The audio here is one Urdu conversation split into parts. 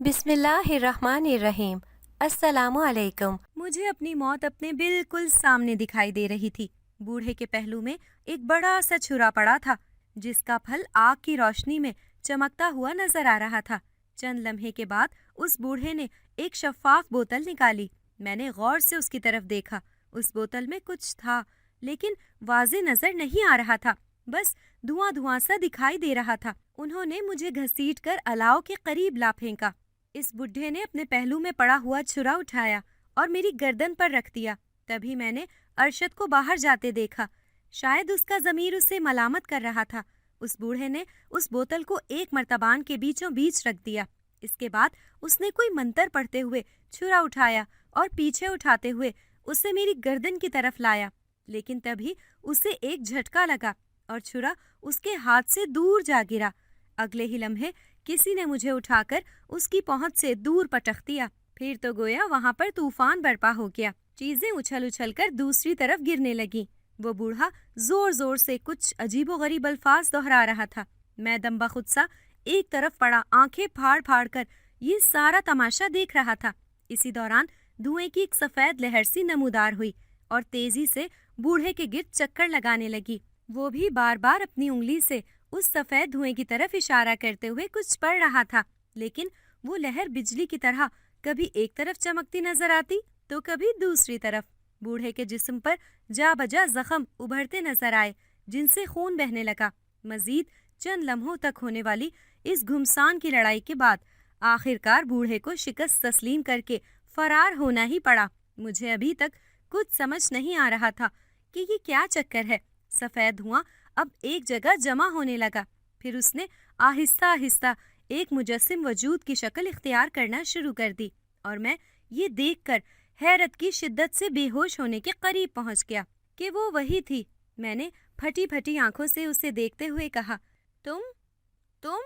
بسم اللہ الرحمن الرحیم۔ السلام علیکم۔ مجھے اپنی موت اپنے بالکل سامنے دکھائی دے رہی تھی۔ بوڑھے کے پہلو میں ایک بڑا سا چھرا پڑا تھا جس کا پھل آگ کی روشنی میں چمکتا ہوا نظر آ رہا تھا۔ چند لمحے کے بعد اس بوڑھے نے ایک شفاف بوتل نکالی۔ میں نے غور سے اس کی طرف دیکھا۔ اس بوتل میں کچھ تھا لیکن واضح نظر نہیں آ رہا تھا، بس دھواں دھواں سا دکھائی دے رہا تھا۔ انہوں نے مجھے گھسیٹ کر الاؤ کے قریب لا پھینکا۔ اس بڈھے نے اپنے پہلو میں پڑا ہوا چھرا اٹھایا اور میری گردن پر رکھ دیا۔ تبھی میں نے ارشد کو باہر جاتے دیکھا۔ شاید اس کا ضمیر اسے ملامت کر رہا تھا۔ اس بوڑھے نے اس بوتل کو ایک مرتبان کے بیچوں بیچ رکھ دیا۔ اس کے بعد اس نے کوئی منتر پڑھتے ہوئے چھرا اٹھایا اور پیچھے اٹھاتے ہوئے اسے میری گردن کی طرف لایا، لیکن تبھی اسے ایک جھٹکا لگا اور چھرا اس کے ہاتھ سے دور جا گرا۔ اگلے ہی لمحے کسی نے مجھے اٹھا کر اس کی پہنچ سے دور پٹخ دیا۔ پھر تو گویا وہاں پر طوفان برپا ہو گیا۔ چیزیں اچھل اچھل کر دوسری طرف گرنے لگیں۔ وہ بوڑھا زور زور سے کچھ عجیب و غریب الفاظ دہرا رہا تھا۔ میں دم بخود سا ایک طرف پڑا آنکھیں پھاڑ پھاڑ کر یہ سارا تماشا دیکھ رہا تھا۔ اسی دوران دھوئیں کی ایک سفید لہر سی نمودار ہوئی اور تیزی سے بوڑھے کے گرد چکر لگانے لگی۔ وہ بھی بار بار اپنی انگلی سے اس سفید دھوئیں کی طرف اشارہ کرتے ہوئے کچھ پڑھ رہا تھا، لیکن وہ لہر بجلی کی طرح کبھی ایک طرف چمکتی نظر آتی تو کبھی دوسری طرف۔ بوڑھے کے جسم پر جا بجا زخم ابھرتے نظر آئے جن سے خون بہنے لگا۔ مزید چند لمحوں تک ہونے والی اس گھمسان کی لڑائی کے بعد آخرکار بوڑھے کو شکست تسلیم کر کے فرار ہونا ہی پڑا۔ مجھے ابھی تک کچھ سمجھ نہیں آ رہا تھا کہ یہ کیا چکر ہے۔ سفید دھواں اب ایک جگہ جمع ہونے لگا، پھر اس نے آہستہ آہستہ ایک مجسم وجود کی شکل اختیار کرنا شروع کر دی اور میں یہ دیکھ کر حیرت کی شدت سے بے ہوش ہونے کے قریب پہنچ گیا کہ وہ وہی تھی۔ میں نے پھٹی پھٹی آنکھوں سے اسے دیکھتے ہوئے کہا، تم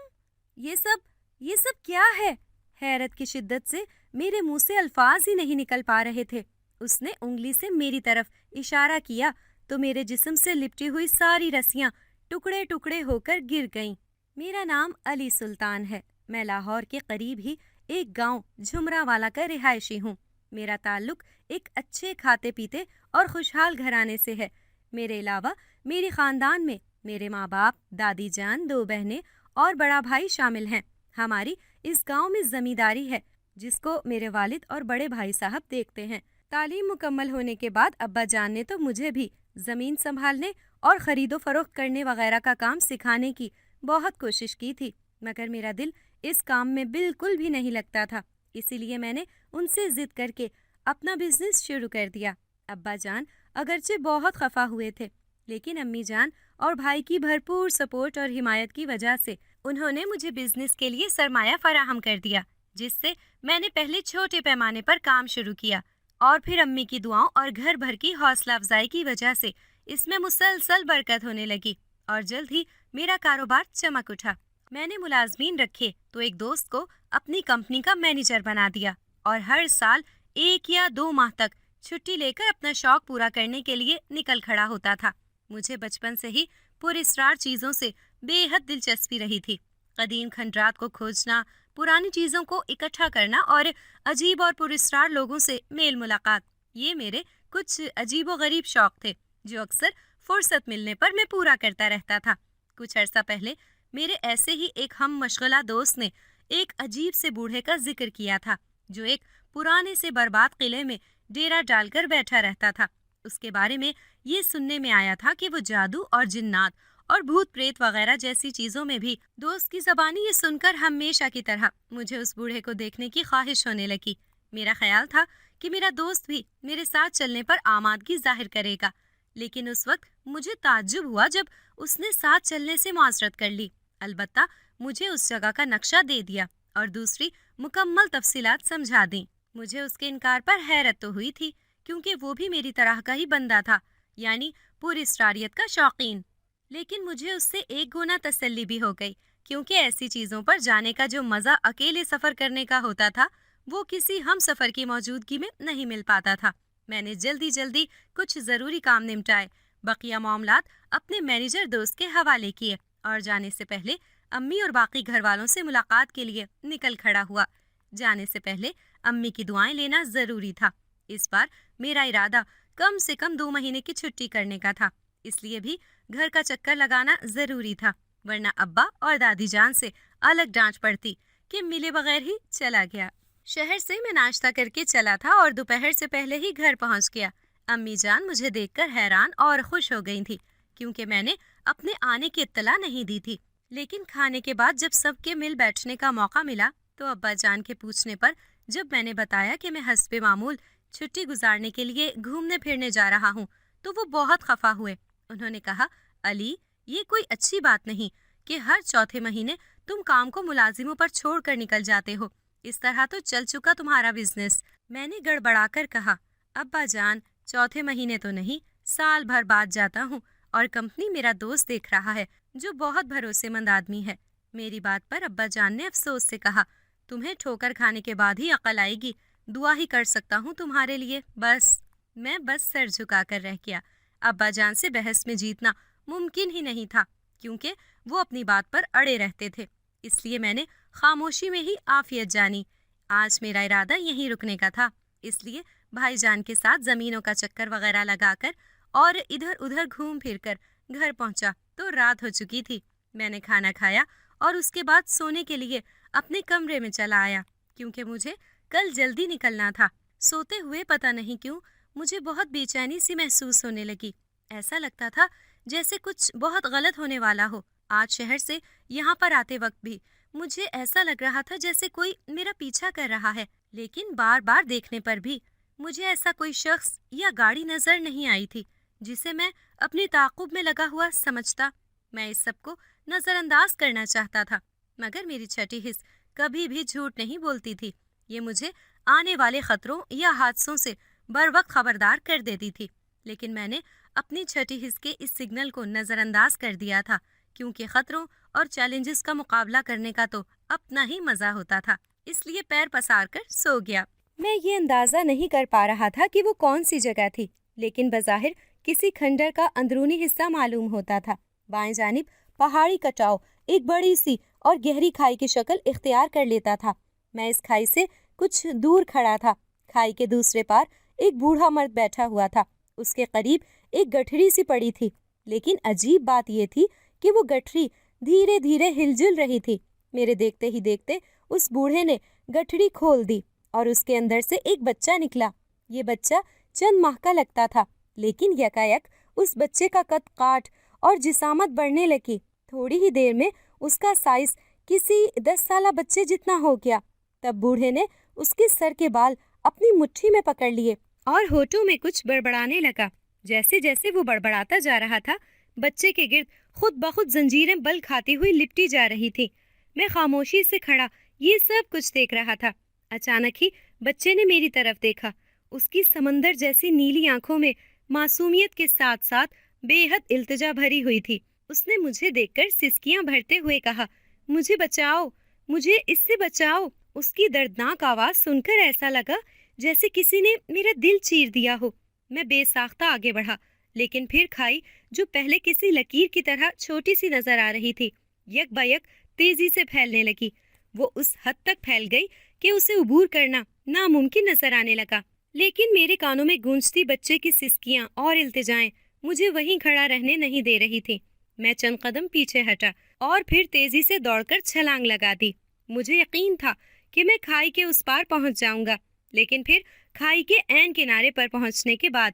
یہ سب کیا ہے؟ حیرت کی شدت سے میرے منہ سے الفاظ ہی نہیں نکل پا رہے تھے۔ اس نے انگلی سے میری طرف اشارہ کیا تو میرے جسم سے لپٹی ہوئی ساری رسیاں ٹکڑے ٹکڑے ہو کر گر گئیں۔ میرا نام علی سلطان ہے۔ میں لاہور کے قریب ہی ایک گاؤں جھمرا والا کا رہائشی ہوں۔ میرا تعلق ایک اچھے کھاتے پیتے اور خوشحال گھرانے سے ہے۔ میرے علاوہ میرے خاندان میں میرے ماں باپ، دادی جان، 2 بہنیں اور بڑا بھائی شامل ہیں۔ ہماری اس گاؤں میں زمینداری ہے جس کو میرے والد اور بڑے بھائی صاحب دیکھتے ہیں۔ تعلیم مکمل ہونے کے بعد ابا جان نے تو مجھے بھی زمین سنبھالنے اور خرید و فروخت کرنے وغیرہ کا کام سکھانے کی بہت کوشش کی تھی، مگر میرا دل اس کام میں بالکل بھی نہیں لگتا تھا۔ اسی لیے میں نے ان سے ضد کر کے اپنا بزنس شروع کر دیا۔ ابا جان اگرچہ بہت خفا ہوئے تھے، لیکن امی جان اور بھائی کی بھرپور سپورٹ اور حمایت کی وجہ سے انہوں نے مجھے بزنس کے لیے سرمایہ فراہم کر دیا، جس سے میں نے پہلے چھوٹے پیمانے پر کام شروع کیا اور پھر امی کی دعاؤں اور گھر بھر کی حوصلہ افزائی کی وجہ سے اس میں مسلسل برکت ہونے لگی اور جلد ہی میرا کاروبار چمک اٹھا۔ میں نے ملازمین رکھے تو ایک دوست کو اپنی کمپنی کا مینیجر بنا دیا اور ہر سال 1 یا 2 ماہ تک چھٹی لے کر اپنا شوق پورا کرنے کے لیے نکل کھڑا ہوتا تھا۔ مجھے بچپن سے ہی پراسرار چیزوں سے بے حد دلچسپی رہی تھی۔ قدیم کھنڈرات کو کھوجنا، پرانی چیزوں کو اکٹھا کرنا اور عجیب اور پراسرار لوگوں سے میل ملاقات، یہ میرے کچھ عجیب و غریب شوق تھے جو اکثر فرصت ملنے پر میں پورا کرتا رہتا تھا۔ کچھ عرصہ پہلے میرے ایسے ہی ایک ہم مشغلہ دوست نے ایک عجیب سے بوڑھے کا ذکر کیا تھا جو ایک پرانے سے برباد قلعے میں ڈیرا ڈال کر بیٹھا رہتا تھا۔ اس کے بارے میں یہ سننے میں آیا تھا کہ وہ جادو اور جنات اور بھوت پریت وغیرہ جیسی چیزوں میں بھی۔ دوست کی زبانی یہ سن کر ہمیشہ کی طرح مجھے اس بوڑھے کو دیکھنے کی خواہش ہونے لگی۔ میرا خیال تھا کہ میرا دوست بھی میرے ساتھ چلنے پر آمادگی ظاہر کرے گا، لیکن اس وقت مجھے تعجب ہوا جب اس نے ساتھ چلنے سے معذرت کر لی، البتہ مجھے اس جگہ کا نقشہ دے دیا اور دوسری مکمل تفصیلات سمجھا دیں۔ مجھے اس کے انکار پر حیرت تو ہوئی تھی کیونکہ وہ بھی میری طرح کا ہی بندہ تھا، یعنی پراسراریت کا شوقین، لیکن مجھے اس سے ایک گنا تسلی بھی ہو گئی کیونکہ ایسی چیزوں پر جانے کا جو مزہ اکیلے سفر کرنے کا ہوتا تھا وہ کسی ہم سفر کی موجودگی میں نہیں مل پاتا تھا۔ میں نے جلدی کچھ ضروری کام نمٹائے، بقیہ معاملات اپنے مینیجر دوست کے حوالے کیے اور جانے سے پہلے امی اور باقی گھر والوں سے ملاقات کے لیے نکل کھڑا ہوا۔ جانے سے پہلے امی کی دعائیں لینا ضروری تھا۔ اس بار میرا ارادہ کم سے کم 2 مہینے کی چھٹی کرنے کا تھا، اس لیے بھی گھر کا چکر لگانا ضروری تھا، ورنہ ابا اور دادی جان سے الگ ڈانٹ پڑتی کہ ملے بغیر ہی چلا گیا۔ شہر سے میں ناشتہ کر کے چلا تھا اور دوپہر سے پہلے ہی گھر پہنچ گیا۔ امی جان مجھے دیکھ کر حیران اور خوش ہو گئی تھی، کیونکہ میں نے اپنے آنے کی اطلاع نہیں دی تھی۔ لیکن کھانے کے بعد جب سب کے مل بیٹھنے کا موقع ملا تو ابا جان کے پوچھنے پر جب میں نے بتایا کہ میں حسب معمول چھٹی گزارنے کے لیے گھومنے پھرنے جا رہا ہوں تو وہ بہت خفا ہوئے۔ انہوں نے کہا، علی، یہ کوئی اچھی بات نہیں کہ ہر چوتھے مہینے تم کام کو ملازموں پر چھوڑ کر نکل جاتے ہو، اس طرح تو چل چکا تمہارا بزنس۔ میں نے گڑبڑا کر کہا، ابا جان، چوتھے مہینے تو نہیں، سال بھر بعد جاتا ہوں اور کمپنی میرا دوست دیکھ رہا ہے جو بہت بھروسے مند آدمی ہے۔ میری بات پر ابا جان نے افسوس سے کہا، تمہیں ٹھوکر کھانے کے بعد ہی عقل آئے گی، دعا ہی کر سکتا ہوں تمہارے لیے۔ میں بس سر جھکا کر رہ گیا۔ ابا جان سے بحث میں جیتنا ممکن ہی نہیں تھا، کیونکہ وہ اپنی بات پر اڑے رہتے تھے، اس لیے میں نے خاموشی میں ہی عافیت جانی۔ آج میرا ارادہ یہیں رکنے کا تھا، اس لیے بھائی جان کے ساتھ زمینوں کا چکر وغیرہ لگا کر اور ادھر ادھر گھوم پھر کر گھر پہنچا تو رات ہو چکی تھی۔ میں نے کھانا کھایا اور اس کے بعد سونے کے لیے اپنے کمرے میں چلا آیا، کیونکہ مجھے کل جلدی نکلنا تھا۔ سوتے ہوئے پتہ نہیں کیوں مجھے بہت بے چینی سی محسوس ہونے لگی، ایسا لگتا تھا جیسے کچھ بہت غلط ہونے والا ہو۔ آج شہر سے یہاں پر آتے وقت بھی مجھے ایسا لگ رہا تھا جیسے کوئی میرا پیچھا کر رہا ہے، لیکن بار بار دیکھنے پر بھی مجھے ایسا کوئی شخص یا گاڑی نظر نہیں آئی تھی جسے میں اپنے تعاقب میں لگا ہوا سمجھتا۔ میں اس سب کو نظر انداز کرنا چاہتا تھا، مگر میری چھٹی حص کبھی بھی جھوٹ نہیں بولتی تھی۔ یہ مجھے آنے والے خطروں یا حادثوں سے بر وقت خبردار کر دیتی تھی، لیکن میں نے اپنی چھٹی حص کے اس سگنل کو نظر انداز کر دیا تھا، کیونکہ خطروں اور چیلنجز کا مقابلہ کرنے کا تو اپنا ہی مزہ ہوتا تھا، اس لیے پیر پسار کر سو گیا۔ میں یہ اندازہ نہیں کر پا رہا تھا کہ وہ کون سی جگہ تھی، لیکن بظاہر کسی کھنڈر کا اندرونی حصہ معلوم ہوتا تھا۔ بائیں جانب پہاڑی کٹاؤ ایک بڑی سی اور گہری کھائی کی شکل اختیار کر لیتا تھا۔ میں اس کھائی سے کچھ دور کھڑا تھا۔ کھائی کے دوسرے پار ایک بوڑھا مرد بیٹھا ہوا تھا، اس کے قریب ایک گٹھڑی سی پڑی تھی، لیکن عجیب بات یہ تھی کہ وہ گٹھڑی دھیرے دھیرے ہل جل رہی تھی۔ میرے دیکھتے ہی دیکھتے اس بوڑھے نے گٹھڑی کھول دی اور اس کے اندر سے ایک بچہ نکلا۔ یہ بچہ چند ماہ کا لگتا تھا، لیکن یکایک اس بچے کا قد کاٹ اور جسامت بڑھنے لگی۔ تھوڑی ہی دیر میں اس کا سائز کسی 10 سالہ بچے جتنا ہو گیا۔ تب بوڑھے نے اس کے سر کے بال اپنی مٹھی میں پکڑ لیے اور ہونٹوں میں کچھ بڑبڑانے لگا۔ جیسے جیسے وہ بڑبڑاتا جا رہا تھا، بچے کے گرد خود بخود زنجیریں بل کھاتی ہوئی لپٹی جا رہی تھی۔ میں خاموشی سے کھڑا یہ سب کچھ دیکھ رہا تھا۔ اچانک ہی بچے نے میری طرف دیکھا۔ اس کی سمندر جیسی نیلی آنکھوں میں معصومیت کے ساتھ ساتھ بے حد التجا بھری ہوئی تھی۔ اس نے مجھے دیکھ کر سسکیاں بھرتے ہوئے کہا، مجھے بچاؤ، مجھے اس سے بچاؤ۔ اس کی دردناک آواز سن کر ایسا لگا جیسے کسی نے میرا دل چیر دیا ہو۔ میں بے ساختہ آگے بڑھا، لیکن پھر کھائی جو پہلے کسی لکیر کی طرح چھوٹی سی نظر آ رہی تھی، یک با یک تیزی سے پھیلنے لگی۔ وہ اس حد تک پھیل گئی کہ اسے عبور کرنا ناممکن نظر آنے لگا۔ لیکن میرے کانوں میں گونجتی بچے کی سسکیاں اور التجائیں مجھے وہیں کھڑا رہنے نہیں دے رہی تھی۔ میں چند قدم پیچھے ہٹا اور پھر تیزی سے دوڑ کر چھلانگ لگا دی۔ مجھے یقین تھا کہ میں کھائی کے اس پار پہنچ جاؤں گا، لیکن پھر کھائی کے عین کنارے پر پہنچنے کے بعد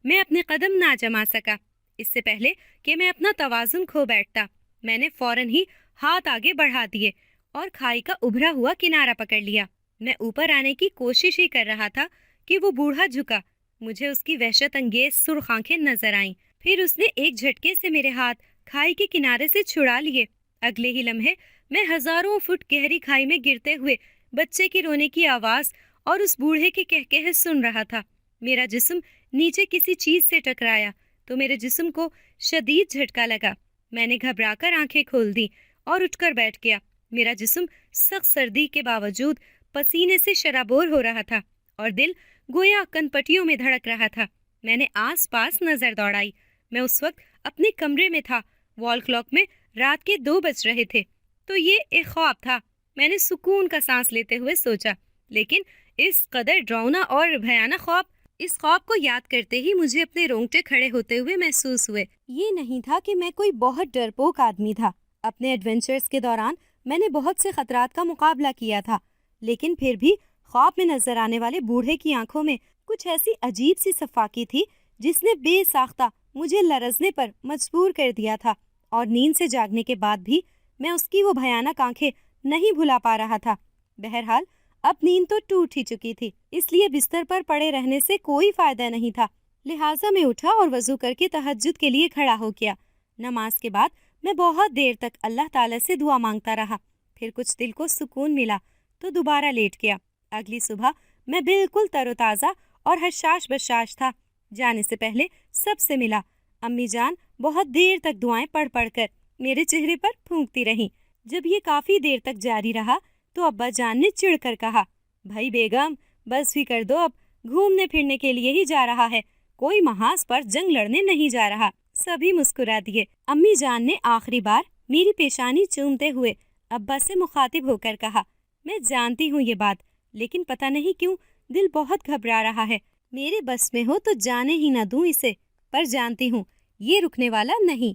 میں اپنے قدم نہ جما سکا۔ اس سے پہلے کہ میں اپنا توازن کھو بیٹھتا، میں نے فوراً ہی ہاتھ آگے بڑھا دیے اور کھائی کا ابھرا ہوا کنارہ پکڑ لیا۔ میں اوپر آنے کی کوشش ہی کر رہا تھا کہ وہ بوڑھا جھکا۔ مجھے اس کی وحشت انگیز سرخ آنکھیں نظر آئیں۔ پھر اس نے ایک جھٹکے سے میرے ہاتھ کھائی کے کنارے سے چھڑا لیے۔ اگلے ہی لمحے میں ہزاروں فٹ گہری کھائی میں گرتے ہوئے بچے کی رونے کی آواز اور اس بوڑھے کے کہکہے سن رہا تھا۔ میرا جسم نیچے کسی چیز سے ٹکرایا تو میرے جسم کو شدید جھٹکا لگا۔ میں نے گھبرا کر آنکھیں کھول دی اور اٹھ کر بیٹھ گیا۔ میرا جسم سخت سردی کے باوجود پسینے سے شرابور ہو رہا تھا اور دل گویا کن پٹیوں میں دھڑک رہا تھا۔ میں نے آس پاس نظر دوڑائی۔ میں اس وقت اپنے کمرے میں تھا۔ وال کلاک میں رات کے 2 بج رہے تھے۔ تو یہ ایک خواب تھا، میں نے سکون کا سانس لیتے ہوئے سوچا۔ لیکن اس قدر ڈراؤنا اور بھیانک خواب، اس خواب کو یاد کرتے ہی مجھے اپنے رونگٹے کھڑے ہوتے ہوئے محسوس ہوئے۔ یہ نہیں تھا کہ میں کوئی بہت ڈرپوک آدمی تھا۔ اپنے ایڈونچرز کے دوران میں نے بہت سے خطرات کا مقابلہ کیا تھا، لیکن پھر بھی خواب میں نظر آنے والے بوڑھے کی آنکھوں میں کچھ ایسی عجیب سی صفاقی تھی جس نے بے ساختہ مجھے لرزنے پر مجبور کر دیا تھا، اور نیند سے جاگنے کے بعد بھی میں اس کی وہ بھیانک آنکھیں نہیں بھلا پا رہا تھا۔ بہرحال اب نیند تو ٹوٹ ہی چکی تھی، اس لیے بستر پر پڑے رہنے سے کوئی فائدہ نہیں تھا، لہٰذا میں اٹھا اور وضو کر کے تہجد کے لیے کھڑا ہو گیا۔ نماز کے بعد میں بہت دیر تک اللہ تعالیٰ سے دعا مانگتا رہا، پھر کچھ دل کو سکون ملا تو دوبارہ لیٹ گیا۔ اگلی صبح میں بالکل تر و تازہ اور حشاش بشاش تھا۔ جانے سے پہلے سب سے ملا۔ امی جان بہت دیر تک دعائیں پڑھ پڑھ کر میرے چہرے پر پھونکتی رہیں۔ جب یہ کافی دیر تک جاری رہا تو ابا جان نے چڑ کر کہا، بھائی بیگم بس بھی کر دو، اب گھومنے پھرنے کے لیے ہی جا رہا ہے، کوئی محاذ پر جنگ لڑنے نہیں جا رہا۔ سبھی مسکرا دیے۔ امی جان نے آخری بار میری پیشانی چومتے ہوئے ابا سے مخاطب ہو کر کہا، میں جانتی ہوں یہ بات، لیکن پتہ نہیں کیوں دل بہت گھبرا رہا ہے۔ میرے بس میں ہو تو جانے ہی نہ دوں اسے، پر جانتی ہوں یہ رکنے والا نہیں۔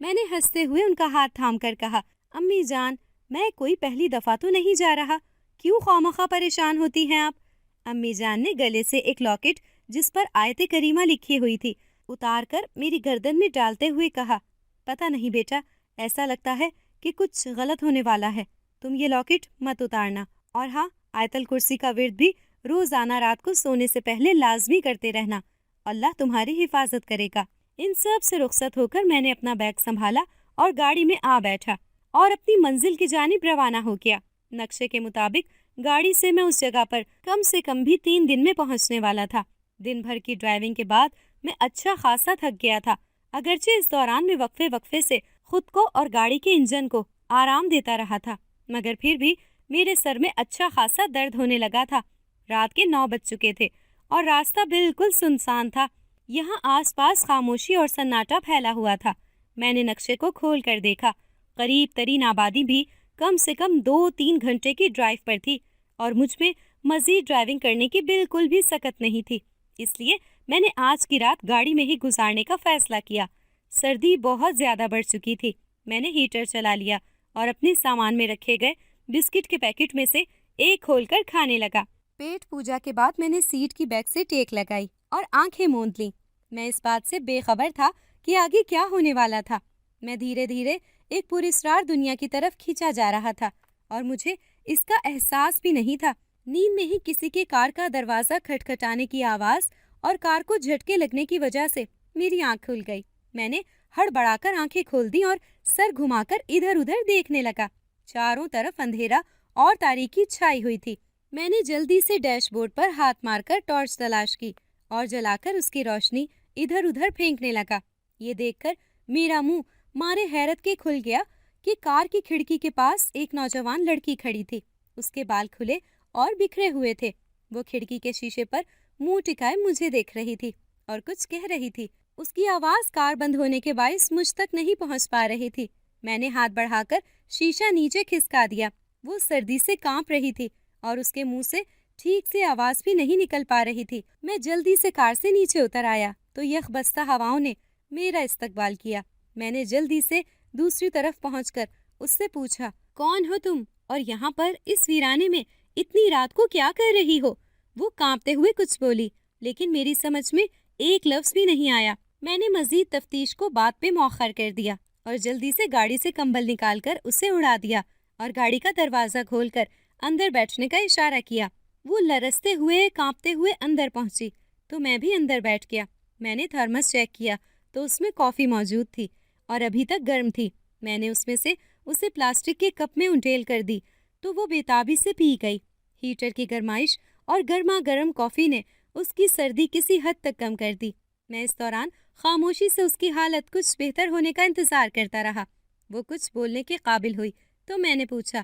میں نے ہنستے ہوئے ان کا ہاتھ تھام کر کہا، امی جان میں کوئی پہلی دفعہ تو نہیں جا رہا، کیوں خوامخواہ پریشان ہوتی ہیں آپ؟ امی جان نے گلے سے ایک لاکٹ جس پر آیت کریمہ لکھی ہوئی تھی اتار کر میری گردن میں ڈالتے ہوئے کہا، پتہ نہیں بیٹا، ایسا لگتا ہے کہ کچھ غلط ہونے والا ہے، تم یہ لاکٹ مت اتارنا، اور ہاں آیت الکرسی کا ورد بھی روزانہ رات کو سونے سے پہلے لازمی کرتے رہنا، اللہ تمہاری حفاظت کرے گا۔ ان سب سے رخصت ہو کر میں نے اپنا بیگ سنبھالا اور گاڑی میں آ بیٹھا اور اپنی منزل کی جانب روانہ ہو گیا۔ نقشے کے مطابق گاڑی سے میں اس جگہ پر کم سے کم بھی 3 دن میں پہنچنے والا تھا۔ دن بھر کی ڈرائیونگ کے بعد میں اچھا خاصا تھک گیا تھا، اگرچہ اس دوران میں وقفے وقفے سے خود کو اور گاڑی کے انجن کو آرام دیتا رہا تھا، مگر پھر بھی میرے سر میں اچھا خاصا درد ہونے لگا تھا۔ رات کے 9 بج چکے تھے اور راستہ بالکل سنسان تھا، یہاں آس پاس خاموشی اور سناٹا پھیلا ہوا تھا۔ میں نے نقشے کو کھول کر دیکھا، قریب ترین آبادی بھی کم سے کم 2-3 گھنٹے کی ڈرائیو پر تھی، اور مجھ میں مزید ڈرائیونگ کرنے کی بالکل بھی سکت نہیں تھی، اس لیے میں نے آج کی رات گاڑی میں ہی گزارنے کا فیصلہ کیا۔ سردی بہت زیادہ بڑھ چکی تھی، میں نے ہیٹر چلا لیا اور اپنے سامان میں رکھے گئے بسکٹ کے پیکٹ میں سے ایک کھول کر کھانے لگا۔ پیٹ پوجا کے بعد میں نے سیٹ کی بیک سے ٹیک لگائی اور آنکھیں موند لیں۔ میں اس بات سے بے خبر تھا کہ آگے کیا ہونے والا تھا۔ میں دھیرے دھیرے ایک پراسرار دنیا کی طرف کھینچا جا رہا تھا اور مجھے اس کا احساس بھی نہیں تھا۔ نیند میں ہی کسی کے کار کا دروازہ کھٹکھٹانے کی آواز اور کار کو جھٹکے لگنے کی وجہ سے میری آنکھ کھل گئی۔ میں نے ہڑبڑا کر آنکھیں کھول دیں اور سر گھما کر ادھر ادھر دیکھنے لگا۔ چاروں طرف اندھیرا اور تاریکی چھائی ہوئی تھی۔ میں نے جلدی سے ڈیش بورڈ پر ہاتھ مار کر ٹارچ تلاش کی اور جلا کر اس کی روشنی ادھر ادھر پھینکنے لگا۔ یہ دیکھ کر میرا منہ مارے حیرت کے کھل گیا کہ کار کی کھڑکی کے پاس ایک نوجوان لڑکی کھڑی تھی۔ اس کے بال کھلے اور بکھرے ہوئے تھے۔ وہ کھڑکی کے شیشے پر منہ ٹکائے مجھے دیکھ رہی تھی اور کچھ کہہ رہی تھی۔ اس کی آواز کار بند ہونے کے باعث مجھ تک نہیں پہنچ پا رہی تھی۔ میں نے ہاتھ بڑھا کر شیشہ نیچے کھسکا دیا۔ وہ سردی سے کانپ رہی تھی اور اس کے منہ سے ٹھیک سے آواز بھی نہیں نکل پا رہی تھی۔ میں جلدی سے کار سے نیچے اتر آیا تو یخ بستہ ہواؤں نے میرا استقبال کیا۔ میں نے جلدی سے دوسری طرف پہنچ کر اس سے پوچھا، کون ہو تم اور یہاں پر اس ویرانے میں اتنی رات کو کیا کر رہی ہو؟ وہ کانپتے ہوئے کچھ بولی، لیکن میری سمجھ میں ایک لفظ بھی نہیں آیا۔ میں نے مزید تفتیش کو بات پہ مؤخر کر دیا اور جلدی سے گاڑی سے کمبل نکال کر اسے اڑا دیا اور گاڑی کا دروازہ کھول کر اندر بیٹھنے کا اشارہ کیا۔ وہ لرزتے ہوئے کانپتے ہوئے اندر پہنچی تو میں بھی اندر بیٹھ گیا۔ میں نے تھرمس چیک کیا تو اس میں کافی موجود تھی اور ابھی تک گرم تھی۔ میں نے اس میں سے اسے پلاسٹک کے کپ میں انڈیل کر دی تو وہ بےتابی سے پی گئی۔ ہیٹر کی گرمائش اور گرما گرم کافی نے اس کی سردی کسی حد تک کم کر دی۔ میں اس دوران خاموشی سے اس کی حالت کچھ بہتر ہونے کا انتظار کرتا رہا۔ وہ کچھ بولنے کے قابل ہوئی تو میں نے پوچھا،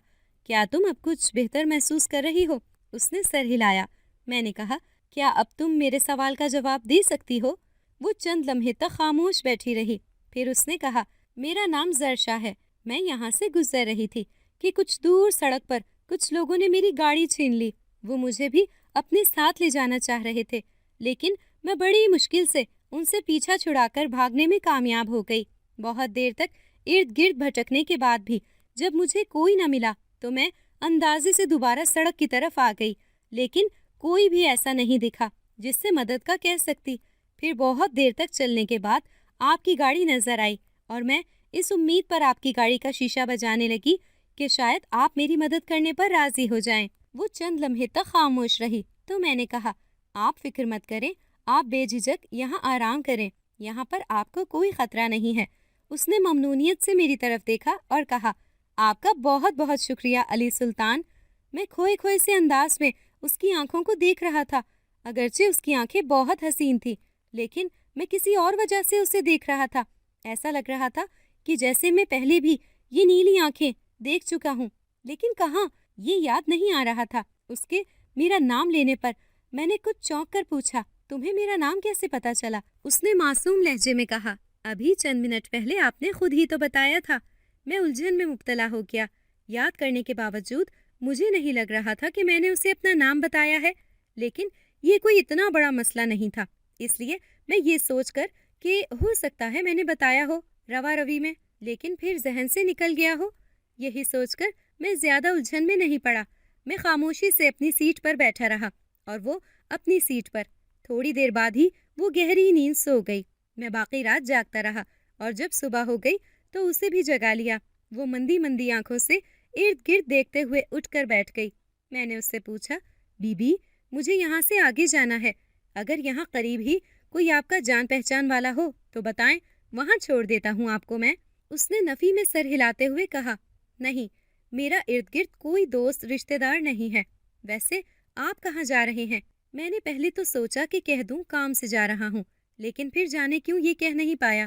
کیا تم اب کچھ بہتر محسوس کر رہی ہو؟ اس نے سر ہلایا۔ میں نے کہا، کیا اب تم میرے سوال کا جواب دے سکتی ہو؟ وہ چند لمحے تک خاموش بیٹھی رہی، پھر اس نے کہا، میرا نام زرشا ہے، میں یہاں سے گزر رہی تھی کہ کچھ دور سڑک پر کچھ لوگوں نے میری گاڑی چھین لی۔ وہ مجھے بھی اپنے ساتھ لے جانا چاہ رہے تھے، لیکن میں بڑی مشکل سے ان سے پیچھا چھڑا کر بھاگنے میں کامیاب ہو گئی۔ بہت دیر تک ارد گرد بھٹکنے کے بعد بھی جب مجھے کوئی نہ ملا تو میں اندازے سے دوبارہ سڑک کی طرف آ گئی، لیکن کوئی بھی ایسا نہیں دکھا جس سے مدد کا کہہ سکتی۔ پھر بہت دیر تک چلنے کے بعد آپ کی گاڑی نظر آئی اور میں اس امید پر آپ کی گاڑی کا شیشہ بجانے لگی کہ شاید آپ میری مدد کرنے پر راضی ہو جائیں۔ وہ چند لمحے تک خاموش رہی تو میں نے کہا، آپ فکر مت کریں، آپ بے جھجک یہاں آرام کریں، یہاں پر آپ کو کوئی خطرہ نہیں ہے۔ اس نے ممنونیت سے میری طرف دیکھا اور کہا، آپ کا بہت بہت شکریہ علی سلطان۔ میں کھوئے کھوئے سے انداز میں اس کی آنکھوں کو دیکھ رہا تھا، اگرچہ اس کی آنکھیں بہت حسین تھی، لیکن میں کسی اور وجہ سے اسے دیکھ رہا تھا۔ ایسا لگ رہا تھا کہ جیسے میں پہلے بھی یہ نیلی آنکھیں دیکھ چکا ہوں، لیکن کہاں، یہ یاد نہیں آ رہا تھا۔ اس کے میرا نام لینے پر میں نے کچھ چونک کر پوچھا، تمہیں میرا نام کیسے پتا چلا؟ اس نے معصوم لہجے میں کہا، ابھی چند منٹ پہلے آپ نے خود ہی تو بتایا تھا۔ میں الجھن میں مبتلا ہو گیا۔ یاد کرنے کے باوجود مجھے نہیں لگ رہا تھا کہ میں نے اسے اپنا نام بتایا ہے، لیکن یہ کوئی اتنا بڑا مسئلہ نہیں تھا، اس لیے میں یہ سوچ کر کہ ہو سکتا ہے میں نے بتایا ہو روا روی میں، لیکن پھر ذہن سے نکل گیا ہو، یہی سوچ کر میں زیادہ الجھن میں نہیں پڑا۔ میں خاموشی سے اپنی سیٹ پر بیٹھا رہا اور وہ اپنی سیٹ پر۔ تھوڑی دیر بعد ہی وہ گہری نیند سو گئی۔ میں باقی رات جاگتا رہا اور جب صبح ہو گئی تو اسے بھی جگا لیا۔ وہ مندی مندی آنکھوں سے ارد گرد دیکھتے ہوئے اٹھ کر بیٹھ گئی۔ میں نے اس سے پوچھا، بی بی، مجھے یہاں سے آگے جانا ہے، اگر یہاں قریب ہی کوئی آپ کا جان پہچان والا ہو تو بتائیں، وہاں چھوڑ دیتا ہوں آپ کو میں۔ اس نے نفی میں سر ہلاتے ہوئے کہا، نہیں، میرا ارد گرد کوئی دوست رشتہ دار نہیں ہے۔ ویسے آپ کہاں جا رہے ہیں؟ میں نے پہلے تو سوچا کہ کہہ دوں کام سے جا رہا ہوں، لیکن پھر جانے کیوں یہ کہہ نہیں پایا۔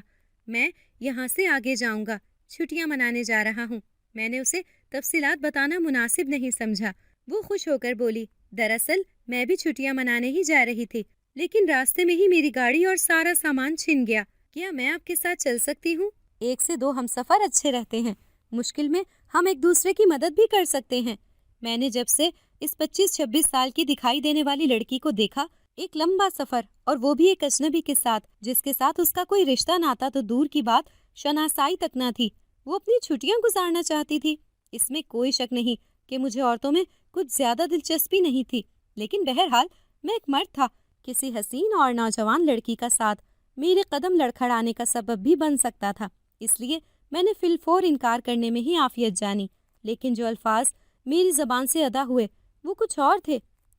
میں یہاں سے آگے جاؤں گا، چھٹیاں منانے جا رہا ہوں۔ میں نے اسے تفصیلات بتانا مناسب نہیں سمجھا۔ وہ خوش ہو کر بولی، دراصل میں بھی چھٹیاں منانے ہی جا رہی تھی، لیکن راستے میں ہی میری گاڑی اور سارا سامان چھن گیا۔ کیا میں آپ کے ساتھ چل سکتی ہوں؟ 1 سے 2 ہم سفر اچھے رہتے ہیں، مشکل میں ہم ایک دوسرے کی مدد بھی کر سکتے ہیں۔ میں نے جب سے اس 25-26 سال کی دکھائی دینے والی لڑکی کو دیکھا، ایک لمبا سفر، اور وہ بھی ایک اجنبی کے ساتھ جس کے ساتھ اس کا کوئی رشتہ ناتا تو دور کی بات شناسائی تک نہ تھی، وہ اپنی چھٹیاں گزارنا چاہتی تھی۔ اس میں کوئی شک نہیں کہ مجھے عورتوں میں کچھ زیادہ دلچسپی نہیں تھی، لیکن بہرحال میں ایک مرد تھا، کسی حسین اور نوجوان لڑکی کا ساتھ میرے قدم لڑکھڑانے کا سبب بھی بن سکتا تھا، اس لیے میں نے فی الفور انکار کرنے میں ہی عافیت جانی۔ لیکن جو الفاظ میری زبان سے ادا ہوئے وہ کچھ اور تھے۔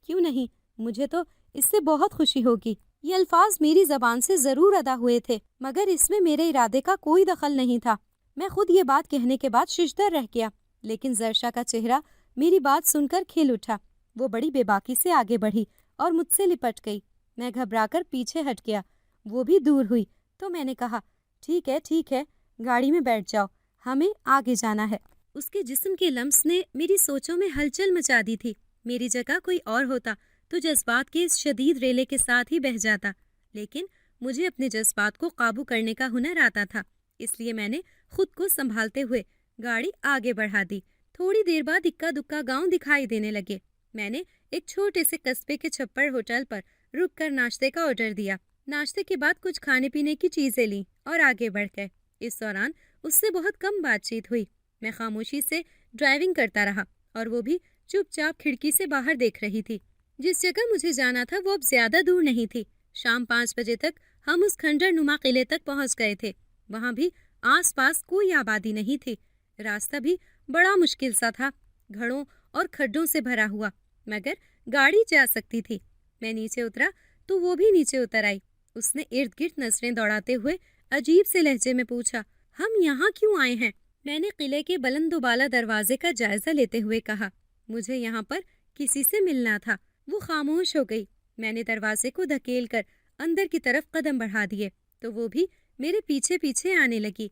کیوں نہیں، مجھے تو اس سے بہت خوشی ہوگی۔ یہ الفاظ میری زبان سے ضرور ادا ہوئے تھے، مگر اس میں میرے ارادے کا کوئی دخل نہیں تھا۔ میں خود یہ بات کہنے کے بعد ششدر رہ گیا، لیکن زرشا کا چہرہ میری بات سن کر کھل اٹھا۔ وہ بڑی بے باکی سے آگے بڑھی اور مجھ سے لپٹ گئی۔ میں گھبرا کر پیچھے ہٹ گیا، وہ بھی دور ہوئی تو میں نے کہا، ٹھیک ہے، گاڑی میں بیٹھ جاؤ، ہمیں آگے جانا ہے۔ اس کے جسم کے لمس نے میری سوچوں میں ہلچل مچا دی تھی۔ میری جگہ کوئی اور ہوتا تو جذبات کے اس شدید ریلے کے ساتھ ہی بہہ جاتا، لیکن مجھے اپنے جذبات کو قابو کرنے کا ہنر آتا تھا، اس لیے میں نے خود کو سنبھالتے ہوئے گاڑی آگے بڑھا دی۔ تھوڑی دیر بعد اکا دکا گاؤں دکھائی دینے لگے۔ میں نے ایک چھوٹے سے قصبے کے چھپڑ ہوٹل پر رک کر ناشتے کا آرڈر دیا۔ ناشتے کے بعد کچھ کھانے پینے کی چیزیں لیں اور آگے بڑھ گئے۔ اس دوران اس سے بہت کم بات چیت ہوئی۔ میں خاموشی سے ڈرائیونگ کرتا رہا اور وہ بھی چپ چاپ کھڑکی سے باہر دیکھ رہی تھی۔ جس جگہ مجھے جانا تھا وہ اب زیادہ دور نہیں تھی۔ شام 5 بجے تک ہم اس کھنڈر نما قلعے تک پہنچ گئے تھے۔ وہاں بھی آس پاس کوئی آبادی نہیں تھی۔ راستہ بھی بڑا مشکل سا تھا، گھڑوں اور کھڈوں سے بھرا ہوا، مگر گاڑی جا سکتی تھی۔ میں نیچے اترا تو وہ بھی نیچے اتر آئی۔ اس نے ارد گرد نظریں دوڑاتے ہوئے عجیب سے لہجے میں پوچھا، ہم یہاں کیوں آئے ہیں؟ میں نے قلعے کے بلند و بالا دروازے کا جائزہ لیتے ہوئے کہا، مجھے یہاں پر کسی سے ملنا تھا۔ وہ خاموش ہو گئی۔ میں نے دروازے کو دھکیل کر اندر کی طرف قدم بڑھا دیے تو وہ بھی میرے پیچھے پیچھے آنے لگی۔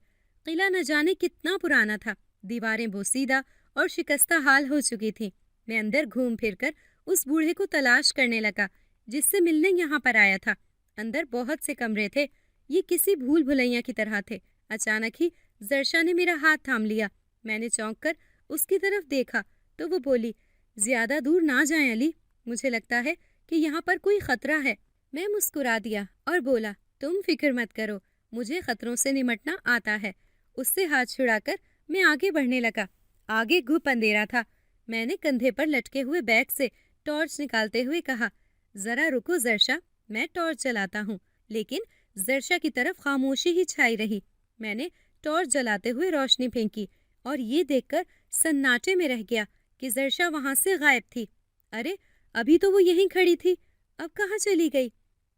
قلعہ نہ جانے کتنا پرانا تھا، دیواریں بوسیدہ اور شکستہ حال ہو چکی تھیں۔ میں اندر گھوم پھر کر اس بوڑھے کو تلاش کرنے لگا جس سے ملنے یہاں پر آیا تھا۔ اندر بہت سے کمرے تھے، یہ کسی بھول بھلیاں کی طرح تھے۔ اچانک ہی زرشا نے میرا ہاتھ تھام لیا۔ میں نے چونک کر اس کی طرف دیکھا تو وہ بولی، زیادہ دور نہ جائیں علی، مجھے لگتا ہے کہ یہاں پر کوئی خطرہ ہے۔ میں مسکرا دیا اور بولا، تم فکر مت کرو، مجھے خطروں سے نمٹنا آتا ہے۔ اس سے ہاتھ چھڑا کر میں آگے بڑھنے لگا۔ آگے گھپ اندھیرا تھا۔ میں نے کندھے پر لٹکے ہوئے بیگ سے ٹارچ نکالتے ہوئے کہا، ذرا رکو زرشا، میں ٹارچ جلاتا ہوں۔ لیکن زرشا کی طرف خاموشی ہی چھائی رہی۔ میں نے ٹارچ جلاتے ہوئے روشنی پھینکی اور یہ دیکھ کر سناٹے میں رہ گیا کہ زرشا وہاں سے غائب تھی۔ ارے ابھی تو وہ یہیں کھڑی تھی، اب کہاں چلی گئی؟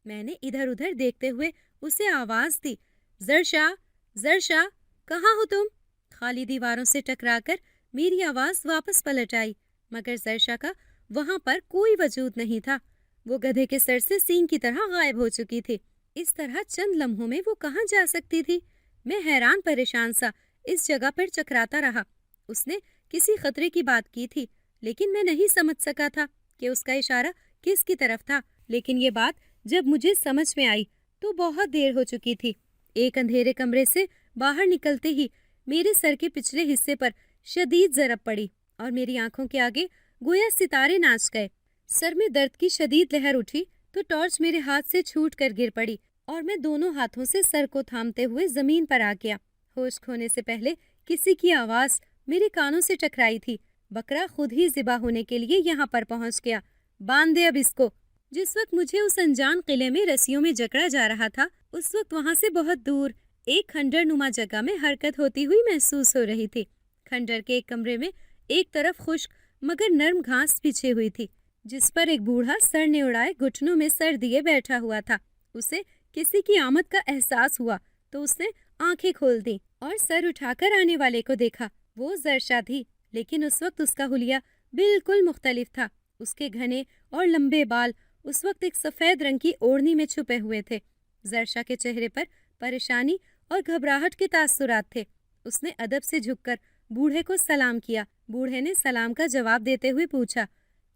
میں نے ادھر ادھر دیکھتے ہوئے اسے آواز دی، زرشا، زرشا، کہاں ہو تم؟ خالی دیواروں سے ٹکرا کر میری آواز واپس پلٹ آئی، مگر زرشا کا وہاں پر کوئی وجود نہیں تھا۔ وہ گدھے کے سر سے سینگ کی طرح غائب ہو چکی تھی۔ اس طرح چند لمحوں میں وہ کہاں جا سکتی تھی؟ میں حیران پریشان سا اس جگہ پر چکراتا رہا۔ اس نے کسی خطرے کی بات کی تھی، لیکن میں نہیں سمجھ سکا تھا کہ اس کا اشارہ کس کی طرف تھا۔ لیکن یہ بات جب مجھے سمجھ میں آئی تو بہت دیر ہو چکی تھی۔ ایک اندھیرے کمرے سے باہر نکلتے ہی میرے سر کے پچھلے حصے پر شدید ضرب پڑی اور میری آنکھوں کے آگے گویا ستارے ناچ گئے۔ سر میں درد کی شدید لہر اٹھی تو ٹارچ میرے ہاتھ سے چھوٹ کر گر پڑی اور میں دونوں ہاتھوں سے سر کو تھامتے ہوئے زمین پر آ گیا۔ ہوش کھونے سے پہلے کسی کی آواز میرے کانوں سے ٹکرائی تھی، بکرا خود ہی ذبح ہونے کے لیے یہاں پر پہنچ گیا، باندھ دے اب اس کو۔ جس وقت مجھے اس انجان قلعے میں رسیوں میں جکڑا جا رہا تھا، اس وقت وہاں سے بہت دور ایک کھنڈر نما جگہ میں حرکت ہوتی ہوئی محسوس ہو رہی تھی۔ کھنڈر کے ایک کمرے میں ایک طرف خشک مگر نرم گھاس بچھی ہوئی تھی، جس پر ایک بوڑھا سر نے اڑائے گھٹنوں میں سر دیے بیٹھا ہوا تھا۔ اسے کسی کی آمد کا احساس ہوا تو اس نے آنکھیں کھول دیں اور سر اٹھا کر آنے والے کو دیکھا۔ وہ زرشا تھی، لیکن اس وقت اس کا حلیہ بالکل مختلف تھا۔ اس کے گھنے اور لمبے بال اس وقت ایک سفید رنگ کی اوڑھنی میں چھپے ہوئے تھے۔ زرشا کے چہرے پر پریشانی اور گھبراہٹ کے تاثرات تھے۔ اس نے ادب سے جھک کر بوڑھے کو سلام کیا۔ بوڑھے نے سلام کا جواب دیتے ہوئے پوچھا،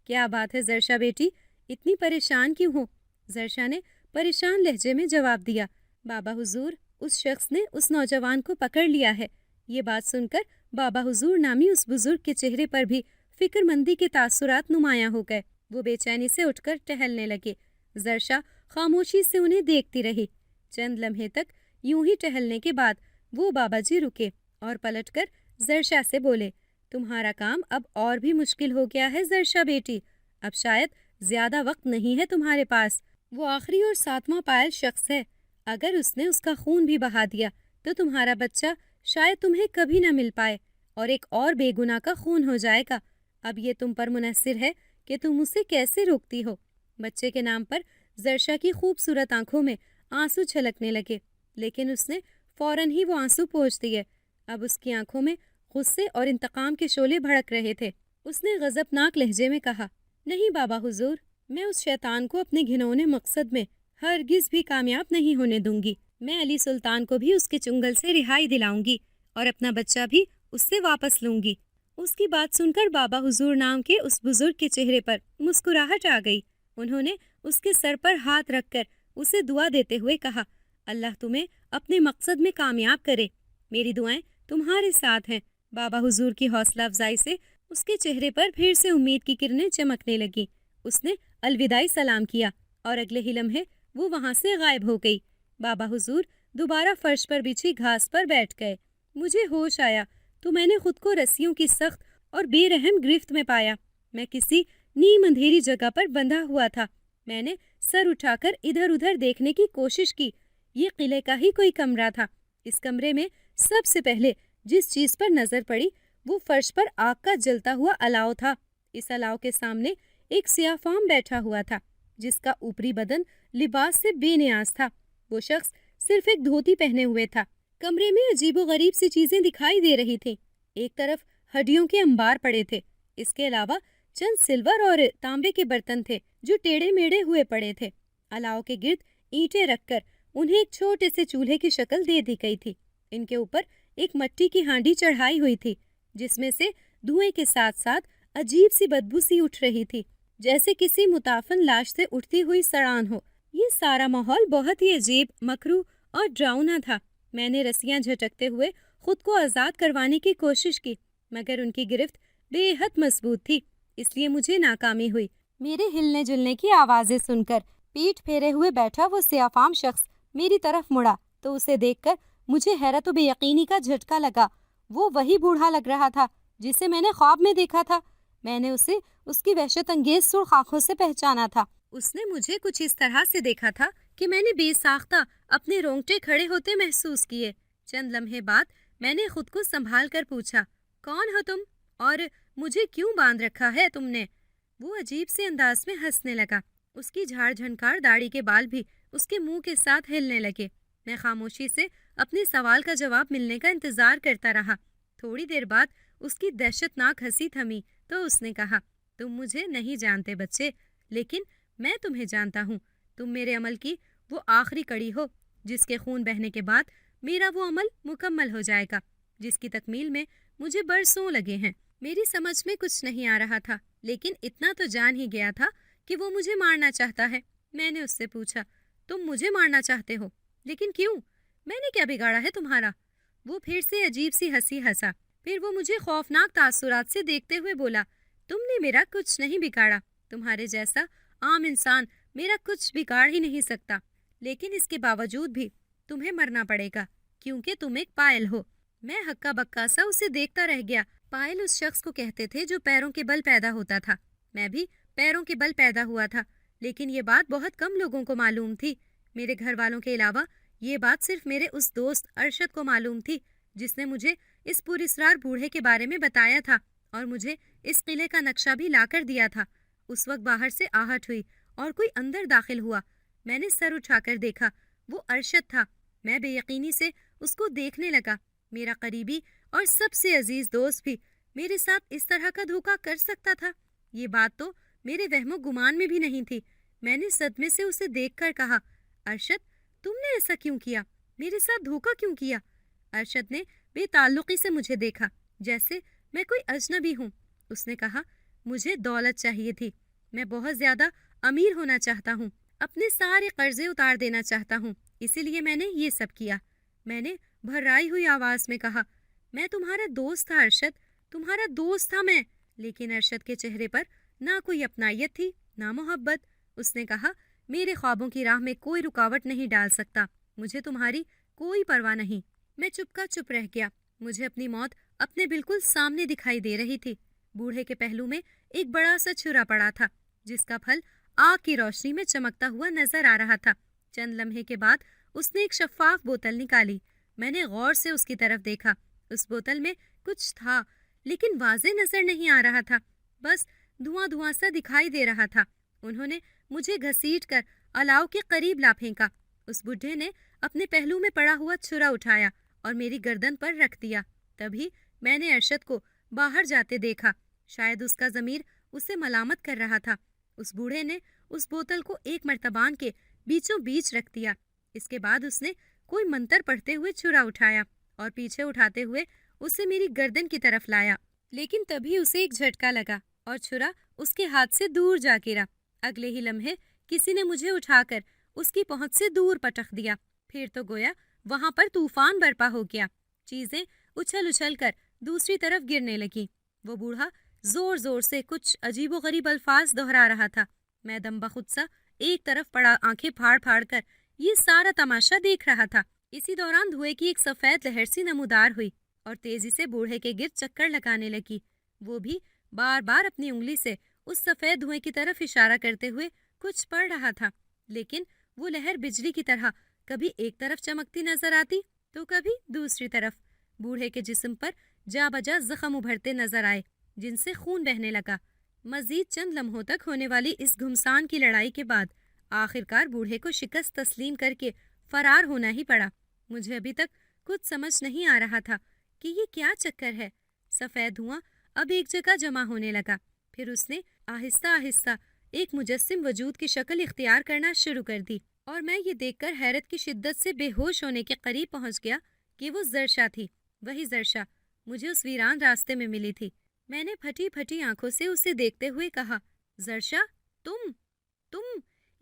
کیا بات ہے زرشا بیٹی، اتنی پریشان کیوں ہو؟ زرشا نے پریشان لہجے میں جواب دیا، بابا حضور، اس شخص نے اس نوجوان کو پکڑ لیا ہے۔ یہ بات سن کر بابا حضور نامی اس بزرگ کے چہرے پر بھی فکر مندی کے تاثرات نمایاں ہو گئے۔ وہ بے چینی سے اٹھ کر ٹہلنے لگے۔ زرشا خاموشی سے انہیں دیکھتی رہی۔ چند لمحے تک یوں ہی ٹہلنے کے بعد وہ بابا جی رکے اور پلٹ کر زرشا سے بولے، تمہارا کام اب اور بھی مشکل ہو گیا ہے زرشا بیٹی، اب شاید زیادہ وقت نہیں ہے تمہارے پاس۔ وہ آخری اور ساتواں پائل شخص ہے، اگر اس نے اس کا خون بھی بہا دیا تو تمہارا بچہ شاید تمہیں کبھی نہ مل پائے اور ایک اور بے گناہ کا خون ہو جائے گا۔ اب یہ تم پر منحصر ہے کہ تم اسے کیسے روکتی ہو۔ بچے کے نام پر زرشا کی خوبصورت آنکھوں میں آنسو چھلکنے لگے، لیکن اس نے فوراً ہی وہ آنسو پوچھ دیے۔ اب اس کی آنکھوں میں غصے اور انتقام کے شعلے بھڑک رہے تھے۔ اس نے غضبناک لہجے میں کہا، نہیں بابا حضور، میں اس شیطان کو اپنے گھنونے مقصد میں ہرگز بھی کامیاب نہیں ہونے دوں گی۔ میں علی سلطان کو بھی اس کے چنگل سے رہائی دلاؤں گی اور اپنا بچہ بھی اس سے واپس لوں گی۔ اس کی بات سن کر بابا حضور نام کے اس بزرگ کے چہرے پر مسکراہٹ آ گئی۔ انہوں نے اس کے سر پر ہاتھ رکھ کر اسے دعا دیتے ہوئے کہا، اللہ تمہیں اپنے مقصد میں کامیاب کرے، میری دعائیں تمہارے ساتھ ہیں۔ بابا حضور کی حوصلہ افزائی سے اس کے چہرے پر پھر سے امید کی کرنیں چمکنے لگیں۔ اس نے الوداعی سلام کیا اور اگلے ہی لمحے وہ وہاں سے غائب ہو گئی۔ بابا حضور دوبارہ فرش پر بچھی گھاس پر بیٹھ گئے۔ مجھے ہوش آیا تو میں نے خود کو رسیوں کی سخت اور بے رحم گرفت میں پایا۔ میں کسی نیم اندھیری جگہ پر بندھا ہوا تھا۔ میں نے سر اٹھا کر ادھر ادھر دیکھنے کی کوشش کی۔ یہ قلعے کا ہی کوئی کمرہ تھا۔ اس کمرے میں سب سے پہلے جس چیز پر نظر پڑی وہ فرش پر آگ کا جلتا ہوا الاؤ تھا۔ اس الاؤ کے سامنے ایک سیاہ فام بیٹھا ہوا تھا، جس کا اوپری بدن لباس سے بے نیاز تھا۔ وہ شخص صرف ایک دھوتی پہنے ہوئے تھا۔ کمرے میں عجیب و غریب سی چیزیں دکھائی دے رہی تھیں۔ ایک طرف ہڈیوں کے انبار پڑے تھے، اس کے علاوہ چند سلور اور تانبے کے برتن تھے جو ٹیڑھے میڑھے ہوئے پڑے تھے۔ الاؤ کے گرد اینٹیں رکھ کر انہیں ایک چھوٹے سے چولہے کی شکل دے دی گئی تھی۔ ان کے اوپر ایک مٹی کی ہانڈی چڑھائی ہوئی تھی، جس میں سے دھوئیں کے ساتھ ساتھ عجیب سی بدبو سی اٹھ رہی تھی، جیسے کسی متعفن لاش سے اٹھتی ہوئی سڑان ہو۔ یہ سارا ماحول بہت ہی عجیب، مکروہ اور ڈراؤنا تھا۔ میں نے رسیاں جھٹکتے ہوئے خود کو آزاد کروانے کی کوشش کی، مگر ان کی گرفت بے حد مضبوط تھی، اس لیے مجھے ناکامی ہوئی۔ میرے ہلنے جلنے کی آوازیں سن کر پیٹھ پھیرے ہوئے بیٹھا وہ سیاہفام شخص میری طرف مڑا تو اسے دیکھ کر مجھے حیرت و بے یقینی کا جھٹکا لگا۔ وہ وہی بوڑھا لگ رہا تھا جسے میں نے خواب میں دیکھا تھا۔ میں نے اسے اس کی وحشت انگیز سرخ آنکھوں سے پہچانا تھا۔ اس نے مجھے کچھ اس طرح سے دیکھا تھا کہ میں نے بے ساختہ اپنے رونگٹے کھڑے ہوتے محسوس کیے۔ چند لمحے بعد میں نے خود کو سنبھال کر پوچھا، کون ہو تم اور مجھے کیوں باندھ رکھا ہے تم نے؟ وہ عجیب سے انداز میں ہنسنے لگا۔ اس کی جھاڑ جھنکار داڑھی کے بال بھی اس کے منہ کے ساتھ ہلنے لگے۔ میں خاموشی سے اپنے سوال کا جواب ملنے کا انتظار کرتا رہا۔ تھوڑی دیر بعد اس کی دہشت ناک ہنسی تھمی تو اس نے کہا، تم مجھے نہیں جانتے بچے، لیکن میں تمہیں جانتا ہوں۔ تم میرے عمل کی وہ آخری کڑی ہو جس کے خون بہنے کے بعد میرا وہ عمل مکمل ہو جائے گا، جس کی تکمیل میں مجھے برسوں لگے ہیں۔ میری سمجھ میں کچھ نہیں آ رہا تھا، لیکن اتنا تو جان ہی گیا تھا کہ وہ مجھے مارنا چاہتا ہے۔ میں نے اس سے پوچھا، تم مجھے مارنا چاہتے ہو؟ لیکن کیوں؟ میں نے کیا بگاڑا ہے تمہارا؟ وہ پھر سے عجیب سی ہنسی ہنسا۔ پھر وہ مجھے خوفناک تاثرات سے دیکھتے ہوئے بولا، تم نے میرا کچھ نہیں بگاڑا۔ تمہارے جیسا عام انسان میرا کچھ بگاڑ ہی نہیں سکتا، لیکن اس کے باوجود بھی تمہیں مرنا پڑے گا کیونکہ تم ایک پائل ہو۔ میں ہکا بکا سا اسے دیکھتا رہ گیا۔ پائل اس شخص کو کہتے تھے جو پیروں کے بل پیدا ہوتا تھا۔ میں بھی پیروں کے بل پیدا ہوا تھا، لیکن یہ بات بہت کم لوگوں کو معلوم تھی۔ میرے گھر والوں کے علاوہ یہ بات صرف میرے اس دوست ارشد کو معلوم تھی جس نے مجھے اس پراسرار بوڑھے کے بارے میں بتایا تھا اور مجھے اس قلعے کا نقشہ بھی لا کر دیا تھا۔ اس وقت باہر سے آہٹ ہوئی اور کوئی اندر داخل ہوا۔ میں نے سر اٹھا کر دیکھا، وہ ارشد تھا۔ میں بے یقینی سے اس کو دیکھنے لگا۔ میرا قریبی اور سب سے عزیز دوست بھی میرے ساتھ اس طرح کا دھوکہ کر سکتا تھا؟ یہ بات تو میرے وہم و گمان میں بھی نہیں تھی۔ میں نے صدمے سے اسے دیکھ کر کہا، ارشد، تم نے ایسا کیوں کیا؟ میرے ساتھ دھوکہ کیوں کیا؟ ارشد نے بے تعلقی سے مجھے دیکھا جیسے میں کوئی اجنبی ہوں۔ اس نے کہا، مجھے دولت چاہیے تھی۔ میں بہت زیادہ امیر ہونا چاہتا ہوں، اپنے سارے قرضے اتار دینا چاہتا ہوں، اسی لیے میں نے یہ سب کیا۔ میں نے بھرائی ہوئی آواز میں کہا، میں تمہارا دوست تھا ارشد، تمہارا دوست تھا میں۔ لیکن ارشد کے چہرے پر نہ کوئی اپنائیت تھی نہ محبت۔ اس نے کہا، میرے خوابوں کی راہ میں کوئی رکاوٹ نہیں ڈال سکتا، مجھے تمہاری کوئی پرواہ نہیں۔ میں چپ کا چپ رہ گیا۔ مجھے اپنی موت اپنے بالکل سامنے دکھائی دے رہی تھی۔ بوڑھے کے پہلو میں ایک بڑا سا چھرا پڑا تھا جس کا پھل آگ کی روشنی میں چمکتا ہوا نظر آ رہا تھا۔ چند لمحے کے بعد اس نے ایک شفاف بوتل نکالی۔ میں نے غور سے اس کی طرف دیکھا۔ اس بوتل میں کچھ تھا، لیکن واضح نظر نہیں آ رہا تھا، بس دھواں دھواں سا دکھائی دے رہا تھا۔ انہوں نے مجھے گھسیٹ کر الاؤ کے قریب لا پھینکا۔ اس بڈھے نے اپنے پہلو میں پڑا ہوا چھرا اٹھایا اور میری گردن پر رکھ دیا۔ تبھی میں نے ارشد کو باہر جاتے دیکھا۔ شاید اس کا ضمیر اسے ملامت کر رہا تھا۔ اس بوڑھے نے اس بوتل کو ایک مرتبان کے بیچوں بیچ رکھ دیا۔ اس کے بعد اس نے کوئی منتر پڑھتے ہوئے چھرا اٹھایا اور پیچھے اٹھاتے ہوئے اسے میری گردن کی طرف لایا، لیکن تبھی اسے ایک جھٹکا لگا اور چھرا اس کے ہاتھ سے دور جا گرا۔ اگلے ہی لمحے کسی نے مجھے اٹھا کر اس کی پہنچ سے دور پٹخ دیا۔ پھر تو گویا وہاں پر طوفان برپا ہو گیا۔ چیزیں اچھل اچھل کر دوسری طرف گرنے لگیں۔ وہ بوڑھا زور زور سے کچھ عجیب و غریب الفاظ دہرا رہا تھا۔ میں دم بخود سا ایک طرف پڑا آنکھیں پھاڑ پھاڑ کر یہ سارا تماشا دیکھ رہا تھا۔ اسی دوران دھوئے کی ایک سفید لہر سی نمودار ہوئی اور تیزی سے بوڑھے کے گرد چکر لگانے لگی۔ وہ بھی بار بار اپنی انگلی سے اس سفید دھوئے کی طرف اشارہ کرتے ہوئے کچھ پڑھ رہا تھا، لیکن وہ لہر بجلی کی طرح کبھی ایک طرف چمکتی نظر آتی تو کبھی دوسری طرف۔ بوڑھے کے جسم پر جا بجا زخم ابھرتے نظر آئے جن سے خون بہنے لگا۔ مزید چند لمحوں تک ہونے والی اس گھمسان کی لڑائی کے بعد آخرکار بوڑھے کو شکست تسلیم کر کے فرار ہونا ہی پڑا۔ مجھے ابھی تک کچھ سمجھ نہیں آ رہا تھا کہ یہ کیا چکر ہے۔ سفید دھواں اب ایک جگہ جمع ہونے لگا، پھر اس نے آہستہ آہستہ ایک مجسم وجود کی شکل اختیار کرنا شروع کر دی، اور میں یہ دیکھ کر حیرت کی شدت سے بے ہوش ہونے کے قریب پہنچ گیا کہ وہ زرشا تھی، وہی زرشا مجھے اس ویران راستے میں ملی تھی۔ میں نے پھٹی پھٹی آنکھوں سے اسے دیکھتے ہوئے کہا، زرشا، تم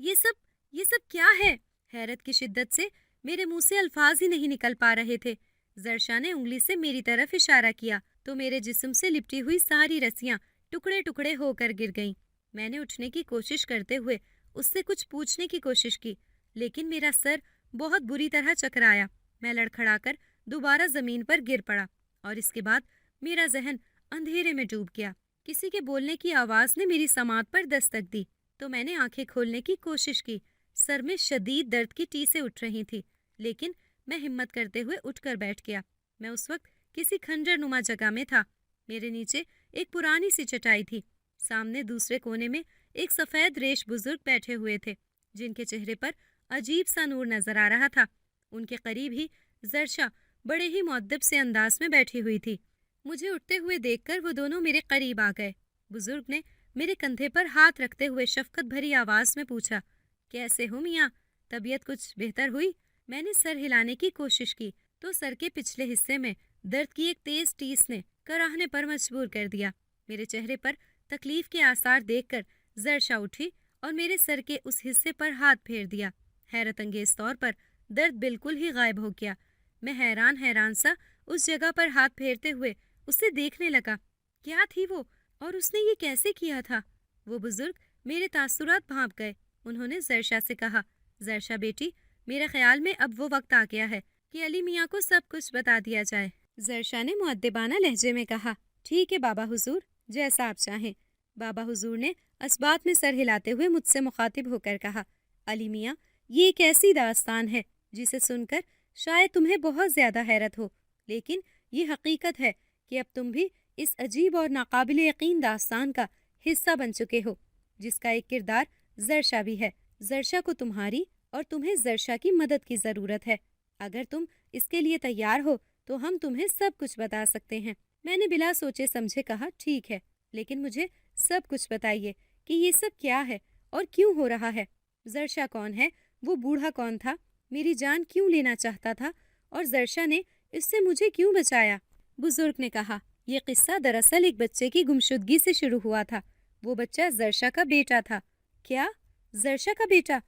یہ سب کیا ہے؟ حیرت کی شدت سے میرے منہ سے الفاظ ہی نہیں نکل پا رہے تھے۔ زرشا نے انگلی سے میری طرف اشارہ کیا تو میرے جسم سے لپٹی ہوئی ساری رسیاں ٹکڑے ٹکڑے ہو کر گر گئیں۔ میں نے اٹھنے کی کوشش کرتے ہوئے اس سے کچھ پوچھنے کی کوشش کی، لیکن میرا سر بہت بری طرح چکرایا۔ میں لڑکھڑا کر دوبارہ زمین پر گر پڑا اور اس کے بعد میرا ذہن اندھیرے میں ڈوب گیا۔ کسی کے بولنے کی آواز نے میری سماعت پر دستک دی تو میں نے آنکھیں کھولنے کی کوشش کی۔ سر میں شدید درد کی ٹیسیں اٹھ رہی تھی، لیکن میں ہمت کرتے ہوئے اٹھ کر بیٹھ گیا۔ میں اس وقت کسی کھنجر نما جگہ میں تھا۔ میرے نیچے ایک پرانی سی چٹائی تھی۔ سامنے دوسرے کونے میں ایک سفید ریش بزرگ بیٹھے ہوئے تھے، جن کے چہرے پر عجیب سا نور نظر آ رہا تھا۔ ان کے قریب ہی زرشا بڑے ہی مؤدب سے انداز میں بیٹھی ہوئی تھی۔ مجھے اٹھتے ہوئے دیکھ کر وہ دونوں میرے قریب آ گئے۔ بزرگ نے میرے کندھے پر ہاتھ رکھتے ہوئے شفقت بھری آواز میں پوچھا، کیسے ہو میاں؟ طبیعت کچھ بہتر ہوئی؟ میں نے سر ہلانے کی کوشش کی تو سر کے پچھلے حصے میں درد کی ایک تیز ٹیس نے کراہنے پر مجبور کر دیا۔ میرے چہرے پر تکلیف کے آثار دیکھ کر زرشا اٹھی اور میرے سر کے اس حصے پر ہاتھ پھیر دیا۔ حیرت انگیز طور پر درد بالکل ہی غائب ہو گیا۔ میں حیران سا اس جگہ پر ہاتھ پھیرتے ہوئے اسے دیکھنے لگا۔ کیا تھی وہ اور اس نے یہ کیسے کیا تھا؟ وہ بزرگ میرے تاثرات بھانپ گئے۔ انہوں نے زرشا سے کہا، زرشا بیٹی، میرے خیال میں اب وہ وقت آ گیا ہے کہ علی میاں کو سب کچھ بتا دیا جائے۔ زرشا نے مؤدبانہ لہجے میں کہا، ٹھیک ہے بابا حضور، جیسا آپ چاہیں۔ بابا حضور نے اسبات میں سر ہلاتے ہوئے مجھ سے مخاطب ہو کر کہا، علی میاں، یہ ایک ایسی داستان ہے جسے سن کر شاید تمہیں بہت زیادہ حیرت ہو، لیکن یہ حقیقت ہے کہ اب تم بھی اس عجیب اور ناقابل یقین داستان کا حصہ بن چکے ہو، جس کا ایک کردار زرشا بھی ہے۔ زرشا کو تمہاری اور تمہیں زرشا کی مدد کی ضرورت ہے۔ اگر تم اس کے لیے تیار ہو تو ہم تمہیں سب کچھ بتا سکتے ہیں۔ میں نے بلا سوچے سمجھے کہا، ٹھیک ہے، لیکن مجھے سب کچھ بتائیے کہ یہ سب کیا ہے اور کیوں ہو رہا ہے؟ زرشا کون ہے؟ وہ بوڑھا کون تھا؟ میری جان کیوں لینا چاہتا تھا اور زرشا نے اس سے مجھے کیوں بچایا؟ بزرگ نے کہا، یہ قصہ دراصل ایک بچے کی گمشدگی سے شروع ہوا تھا۔ وہ بچہ زرشا کا بیٹا تھا۔ کیا؟ زرشا کا بیٹا؟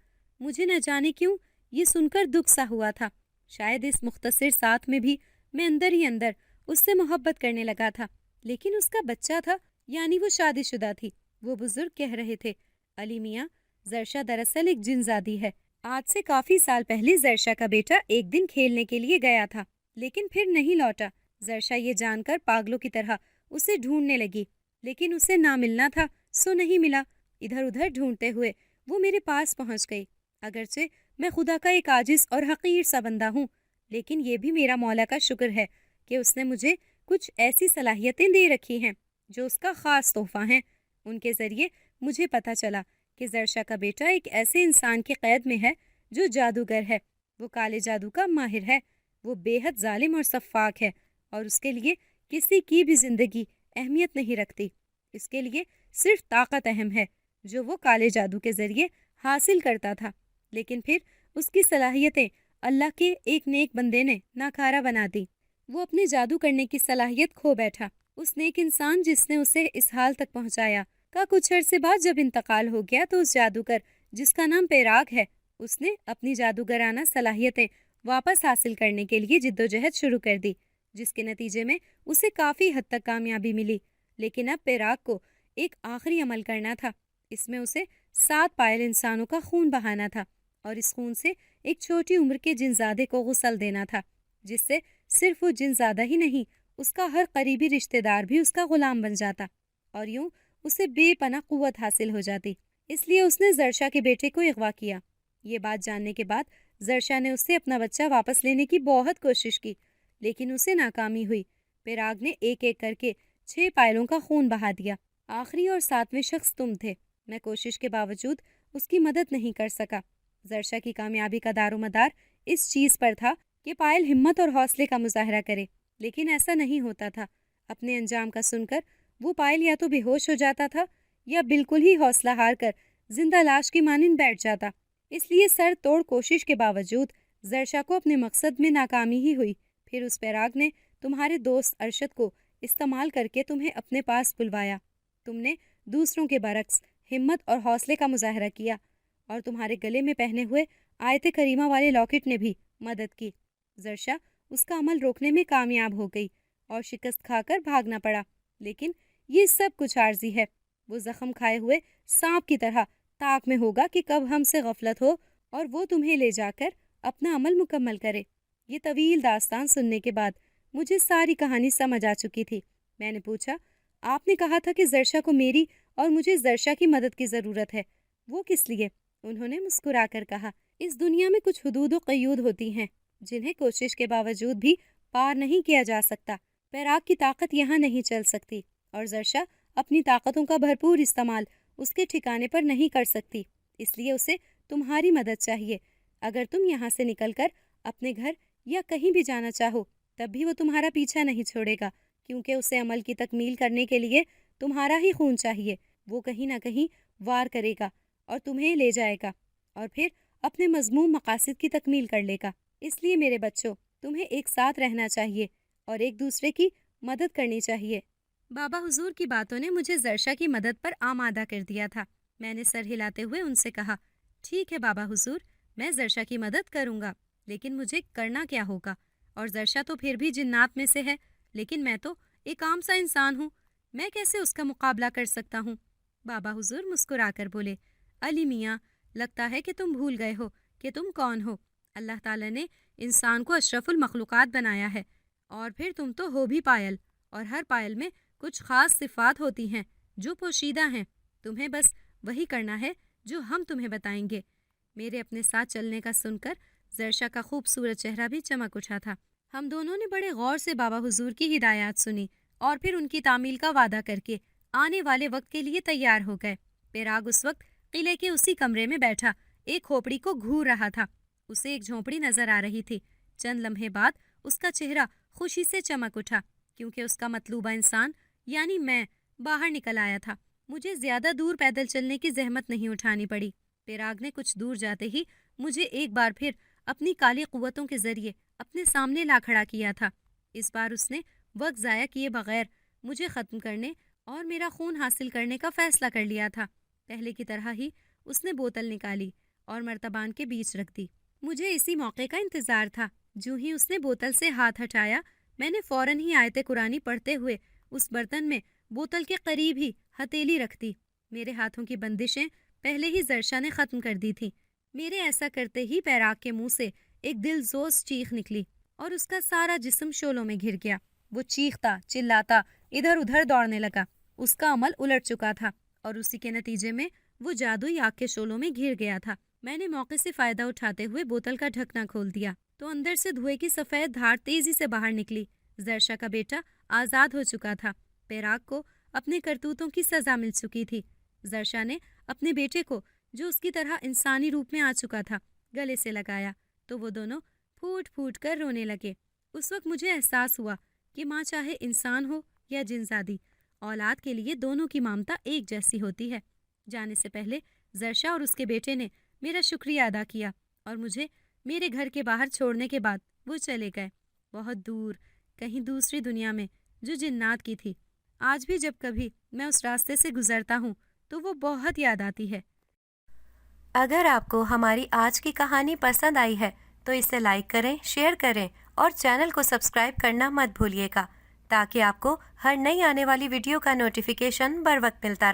مجھے نہ جانے کیوں یہ سن کر دکھ سا ہوا تھا۔ شاید اس مختصر ساتھ میں بھی میں اندر ہی اندر اس سے محبت کرنے لگا تھا، لیکن اس کا بچہ تھا، یعنی وہ شادی شدہ تھی۔ وہ بزرگ کہہ رہے تھے، علی میاں، زرشا دراصل ایک جن زادی ہے۔ آج سے کافی سال پہلے زرشا کا بیٹا ایک دن کھیلنے کے لیے گیا تھا، لیکن پھر نہیں لوٹا۔ زرشا یہ جان کر پاگلوں کی طرح اسے ڈھونڈنے لگی، لیکن اسے نہ ملنا تھا سو نہیں ملا۔ ادھر ادھر ڈھونڈتے ہوئے وہ میرے پاس پہنچ گئی۔ اگرچہ میں خدا کا ایک عاجز اور حقیر سا بندہ ہوں، لیکن یہ بھی میرا مولا کا شکر ہے کہ اس نے مجھے کچھ ایسی صلاحیتیں دے رکھی ہیں جو اس کا خاص تحفہ ہیں۔ ان کے ذریعے مجھے پتہ چلا کہ زرشا کا بیٹا ایک ایسے انسان کی قید میں ہے جو جادوگر ہے۔ وہ کالے جادو کا ماہر ہے۔ وہ بے حد ظالم اور سفاک ہے اور اس کے لیے کسی کی بھی زندگی اہمیت نہیں رکھتی۔ اس کے لیے صرف طاقت اہم ہے جو وہ کالے جادو کے ذریعے حاصل کرتا تھا، لیکن پھر اس کی صلاحیتیں اللہ کے ایک نیک بندے نے ناکارہ بنا دی۔ وہ اپنے جادو کرنے کی صلاحیت کھو بیٹھا۔ اس نیک انسان جس نے اسے اس حال تک پہنچایا کا کچھ عرصے بعد جب انتقال ہو گیا تو اس جادوگر جس کا نام پیراگ ہے، اس نے اپنی جادوگرانہ صلاحیتیں واپس حاصل کرنے کے لیے جدوجہد شروع کر دی، جس کے نتیجے میں اسے کافی حد تک کامیابی ملی۔ لیکن اب پیراگ کو ایک آخری عمل کرنا تھا۔ اس میں اسے 7 پائل انسانوں کا خون بہانا تھا اور اس خون سے ایک چھوٹی عمر کے جنزادے کو غسل دینا تھا، جس سے صرف وہ جنزادہ ہی نہیں، اس کا ہر قریبی رشتہ دار بھی اس کا غلام بن جاتا اور یوں اسے بے پناہ قوت حاصل ہو جاتی۔ اس لیے اس نے زرشا کے بیٹے کو اغوا کیا۔ یہ بات جاننے کے بعد زرشا نے اس سے اپنا بچہ واپس لینے کی بہت کوشش کی، لیکن اسے ناکامی ہوئی۔ پیراگ نے ایک ایک کر کے 6 پائلوں کا خون بہا دیا۔ آخری اور 7ویں شخص تم تھے۔ میں کوشش کے باوجود اس کی مدد نہیں کر سکا۔ زرشا کی کامیابی کا دار و مدار اس چیز پر تھا کہ پائل ہمت اور حوصلے کا مظاہرہ کرے، لیکن ایسا نہیں ہوتا تھا۔ اپنے انجام کا سن کر وہ پائل یا تو بے ہوش ہو جاتا تھا یا بالکل ہی حوصلہ ہار کر زندہ لاش کی مانند بیٹھ جاتا۔ اس لیے سر توڑ کوشش کے باوجود زرشا کو اپنے مقصد میں ناکامی ہی ہوئی۔ پھر اس پیراگ نے تمہارے دوست ارشد کو استعمال کر کے تمہیں اپنے پاس بلوایا۔ تم نے دوسروں کے برعکس ہمت اور حوصلے کا مظاہرہ کیا اور تمہارے گلے میں پہنے ہوئے آیت کریمہ والے لاکٹ نے بھی مدد کی۔ زرشا اس کا عمل روکنے میں کامیاب ہو گئی اور شکست کھا کر بھاگنا پڑا، لیکن یہ سب کچھ عارضی ہے۔ وہ زخم کھائے ہوئے سانپ کی طرح تاک میں ہوگا کہ کب ہم سے غفلت ہو اور وہ تمہیں لے جا کر اپنا عمل مکمل کرے۔ یہ طویل داستان سننے کے بعد مجھے ساری کہانی سمجھ آ چکی تھی۔ میں نے پوچھا، آپ نے کہا تھا کہ زرشا کو میری اور مجھے زرشا کی مدد کی ضرورت ہے، وہ کس لیے؟ انہوں نے مسکرا کر کہا، اس دنیا میں کچھ حدود و قیود ہوتی ہیں جنہیں کوشش کے باوجود بھی پار نہیں کیا جا سکتا۔ پیراک کی طاقت یہاں نہیں چل سکتی اور زرشا اپنی طاقتوں کا بھرپور استعمال اس کے ٹھکانے پر نہیں کر سکتی، اس لیے اسے تمہاری مدد چاہیے۔ اگر تم یہاں سے نکل کر اپنے گھر یا کہیں بھی جانا چاہو تب بھی وہ تمہارا پیچھا نہیں چھوڑے گا، کیونکہ اسے عمل کی تکمیل کرنے کے لیے تمہارا ہی خون چاہیے۔ وہ کہیں نہ کہیں وار کرے گا اور تمہیں لے جائے گا اور پھر اپنے مذموم مقاصد کی تکمیل کر لے گا۔ اس لیے میرے بچوں، تمہیں ایک ساتھ رہنا چاہیے اور ایک دوسرے کی مدد کرنی چاہیے۔ بابا حضور کی باتوں نے مجھے زرشا کی مدد پر آمادہ کر دیا تھا۔ میں نے سر ہلاتے ہوئے ان سے کہا، ٹھیک ہے بابا حضور، میں زرشا کی مدد کروں گا، لیکن مجھے کرنا کیا ہوگا؟ اور زرشا تو پھر بھی جنات میں سے ہے، لیکن میں تو ایک عام سا انسان ہوں، میں کیسے اس کا مقابلہ کر سکتا ہوں؟ بابا حضور مسکرا کر بولے، علی میاں، لگتا ہے کہ تم بھول گئے ہو کہ تم کون ہو۔ اللہ تعالیٰ نے انسان کو اشرف المخلوقات بنایا ہے، اور پھر تم تو ہو بھی پائل، اور ہر پائل میں کچھ خاص صفات ہوتی ہیں جو پوشیدہ ہیں۔ تمہیں بس وہی کرنا ہے جو ہم تمہیں بتائیں گے۔ میرے اپنے ساتھ چلنے کا سن کر زرشا کا خوبصورت چہرہ بھی چمک اٹھا تھا۔ ہم دونوں نے بڑے غور سے بابا حضور کی ہدایات سنی اور پھر ان کی تعمیل کا وعدہ کر کے آنے والے وقت کے لیے تیار ہو گئے۔ پیراگ اس وقت قلعے کے اسی کمرے میں بیٹھا ایک کھوپڑی کو گھور رہا تھا۔ اسے ایک جھونپڑی نظر آ رہی تھی۔ چند لمحے بعد اس کا چہرہ خوشی سے چمک اٹھا، کیونکہ اس کا مطلوبہ انسان یعنی میں باہر نکل آیا تھا۔ مجھے زیادہ دور پیدل چلنے کی زحمت نہیں اٹھانی پڑی۔ پیراگ نے کچھ دور جاتے ہی مجھے ایک بار پھر اپنی کالی قوتوں کے ذریعے اپنے سامنے لا کھڑا کیا تھا۔ اس بار اس نے وقت ضائع کیے بغیر مجھے ختم کرنے اور میرا خون حاصل کرنے کا فیصلہ کر لیا تھا۔ پہلے کی طرح ہی اس نے بوتل نکالی اور مرتبان کے بیچ رکھ دی۔ مجھے اسی موقع کا انتظار تھا۔ جو ہی اس نے بوتل سے ہاتھ ہٹایا، میں نے فوراً ہی آیت قرآنی پڑھتے ہوئے اس برتن میں بوتل کے قریب ہی ہتھیلی رکھ دی۔ میرے ہاتھوں کی بندشیں پہلے ہی زرشا نے ختم کر دی تھی۔ میرے ایسا کرتے ہی پیراگ کے منہ سے ایک دل سوز چیخ نکلی اور اس کا سارا جسم شعلوں میں گھر گیا۔ وہ چیختا چلاتا ادھر ادھر دوڑنے لگا۔ اس کا عمل الٹ چکا تھا اور اسی کے نتیجے میں وہ جادوئی آگ کے شعلوں میں گھر گیا تھا۔ میں نے موقع سے فائدہ اٹھاتے ہوئے بوتل کا ڈھکنا کھول دیا تو اندر سے دھوئے کی سفید دھار تیزی سے باہر نکلی۔ زرشا کا بیٹا آزاد ہو چکا تھا۔ پیراگ کو اپنے کرتوتوں کی سزا مل چکی تھی۔ زرشا نے اپنے بیٹے کو، جو اس کی طرح انسانی روپ میں آ چکا تھا، گلے سے لگایا تو وہ دونوں پھوٹ پھوٹ کر رونے لگے۔ اس وقت مجھے احساس ہوا کہ ماں چاہے انسان ہو یا جنزادی، اولاد کے لیے دونوں کی ممتا ایک جیسی ہوتی ہے۔ جانے سے پہلے زرشا اور اس کے بیٹے نے میرا شکریہ ادا کیا اور مجھے میرے گھر کے باہر چھوڑنے کے بعد وہ چلے گئے، بہت دور، کہیں دوسری دنیا میں جو جنات کی تھی۔ آج بھی جب کبھی میں اس راستے سے گزرتا ہوں تو وہ بہت یاد آتی ہے۔ اگر آپ کو ہماری آج کی کہانی پسند آئی ہے تو اسے لائک کریں، شیئر کریں اور چینل کو سبسکرائب کرنا مت بھولیے گا، تاکہ آپ کو ہر نئی آنے والی ویڈیو کا نوٹیفیکیشن بر وقت ملتا رہے۔